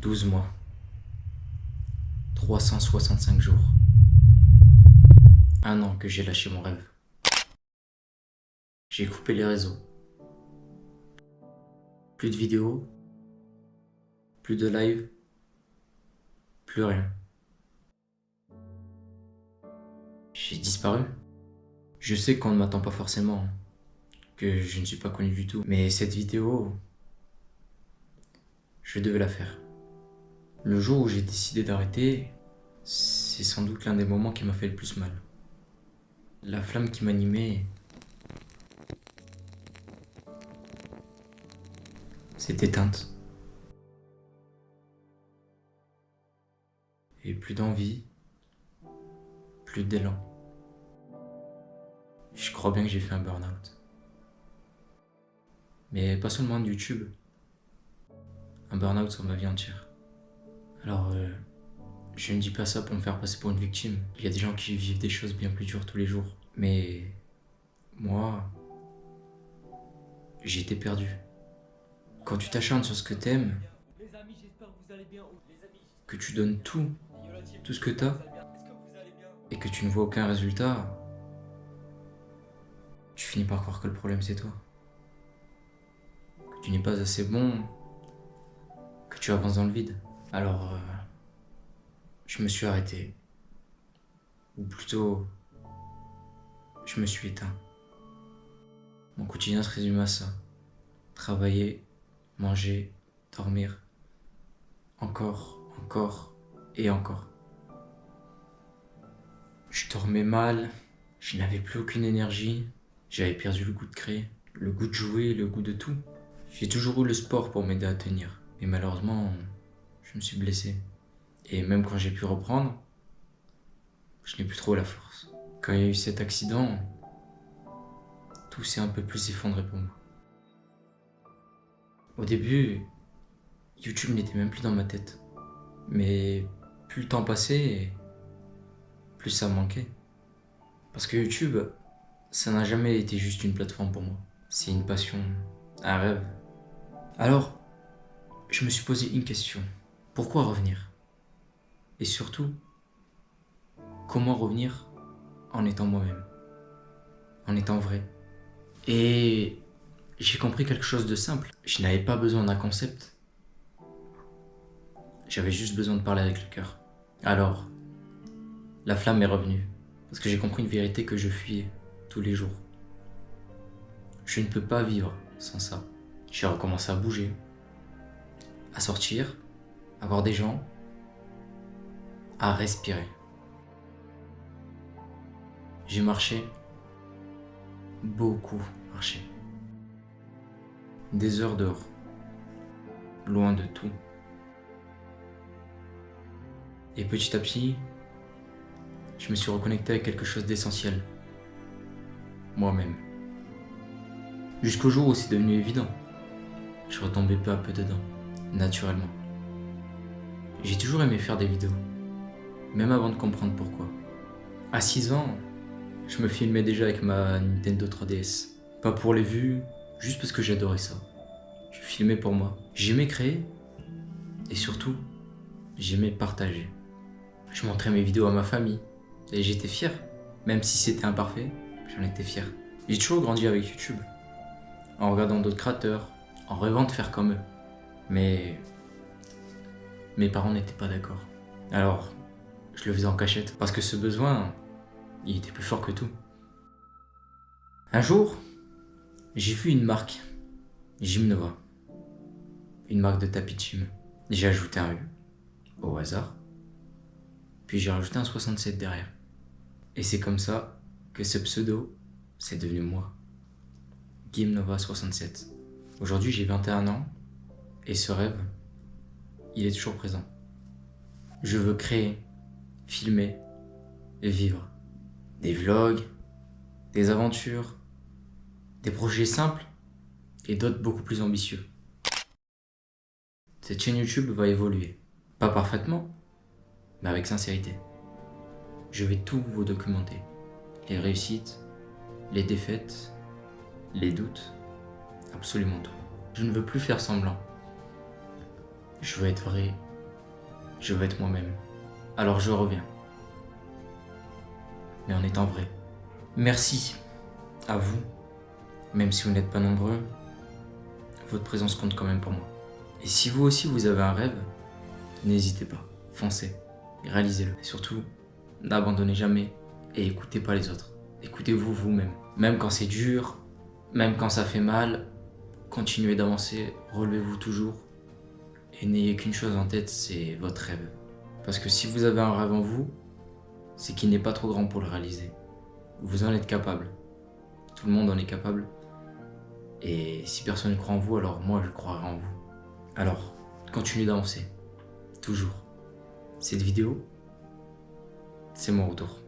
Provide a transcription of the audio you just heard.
12 mois, 365 jours, un an que j'ai lâché mon rêve. J'ai coupé les réseaux. Plus de vidéos, plus de live, plus rien. J'ai disparu. Je sais qu'on ne m'attend pas forcément, que je ne suis pas connu du tout, mais cette vidéo, je devais la faire. Le jour où j'ai décidé d'arrêter, c'est sans doute l'un des moments qui m'a fait le plus mal. La flamme qui m'animait s'est éteinte. Et plus d'envie, plus d'élan. Je crois bien que j'ai fait un burn-out. Mais pas seulement de YouTube. Un burn-out sur ma vie entière. Alors, je ne dis pas ça pour me faire passer pour une victime. Il y a des gens qui vivent des choses bien plus dures tous les jours. Mais moi, j'étais perdu. Quand tu t'acharnes sur ce que t'aimes, que tu donnes tout ce que t'as, et que tu ne vois aucun résultat, tu finis par croire que le problème c'est toi. Que tu n'es pas assez bon, que tu avances dans le vide. Alors, je me suis arrêté. Ou plutôt, je me suis éteint. Mon quotidien se résume à ça. Travailler, manger, dormir. Encore et encore. Je dormais mal, je n'avais plus aucune énergie, j'avais perdu le goût de créer, le goût de jouer, le goût de tout. J'ai toujours eu le sport pour m'aider à tenir, mais malheureusement, je me suis blessé. Et même quand j'ai pu reprendre, je n'ai plus trop la force. Quand il y a eu cet accident, tout s'est un peu plus effondré pour moi. Au début, YouTube n'était même plus dans ma tête. Mais plus le temps passait, plus ça me manquait. Parce que YouTube, ça n'a jamais été juste une plateforme pour moi. C'est une passion, un rêve. Alors, je me suis posé une question. Pourquoi revenir? Et surtout, comment revenir en étant moi-même? En étant vrai? Et j'ai compris quelque chose de simple. Je n'avais pas besoin d'un concept. J'avais juste besoin de parler avec le cœur. Alors, la flamme est revenue. Parce que j'ai compris une vérité que je fuyais tous les jours. Je ne peux pas vivre sans ça. J'ai recommencé à bouger, à sortir, à voir des gens, à respirer. J'ai marché, beaucoup marché. Des heures dehors, loin de tout. Et petit à petit, je me suis reconnecté avec quelque chose d'essentiel. Moi-même. Jusqu'au jour où c'est devenu évident. Je retombais peu à peu dedans, naturellement. J'ai toujours aimé faire des vidéos, même avant de comprendre pourquoi. À 6 ans, je me filmais déjà avec ma Nintendo 3DS. Pas pour les vues, juste parce que j'adorais ça. Je filmais pour moi. J'aimais créer, et surtout, j'aimais partager. Je montrais mes vidéos à ma famille, et j'étais fier. Même si c'était imparfait, j'en étais fier. J'ai toujours grandi avec YouTube, en regardant d'autres créateurs, en rêvant de faire comme eux. Mais mes parents n'étaient pas d'accord. Alors, je le faisais en cachette, parce que ce besoin, il était plus fort que tout. Un jour, j'ai vu une marque, Gymnova, une marque de tapis de gym. J'ai ajouté un U, au hasard, puis j'ai rajouté un 67 derrière. Et c'est comme ça que ce pseudo, c'est devenu moi. Gymnova 67. Aujourd'hui, j'ai 21 ans, et ce rêve, il est toujours présent. Je veux créer, filmer et vivre. Des vlogs, des aventures, des projets simples et d'autres beaucoup plus ambitieux. Cette chaîne YouTube va évoluer. Pas parfaitement, mais avec sincérité. Je vais tout vous documenter. Les réussites, les défaites, les doutes, absolument tout. Je ne veux plus faire semblant. Je veux être vrai Je veux être moi-même. Alors je reviens. Mais en étant vrai. Merci à vous. Même si vous n'êtes pas nombreux, votre présence compte quand même pour moi. Et si vous aussi vous avez un rêve, n'hésitez pas, foncez, réalisez-le. Et surtout, n'abandonnez jamais et écoutez pas les autres. Écoutez-vous vous-même. Même quand c'est dur, même quand ça fait mal, continuez d'avancer, relevez-vous toujours. Et n'ayez qu'une chose en tête, c'est votre rêve. Parce que si vous avez un rêve en vous, c'est qu'il n'est pas trop grand pour le réaliser. Vous en êtes capable. Tout le monde en est capable. Et si personne ne croit en vous, alors moi je croirai en vous. Alors, continuez d'avancer. Toujours. Cette vidéo, c'est mon retour.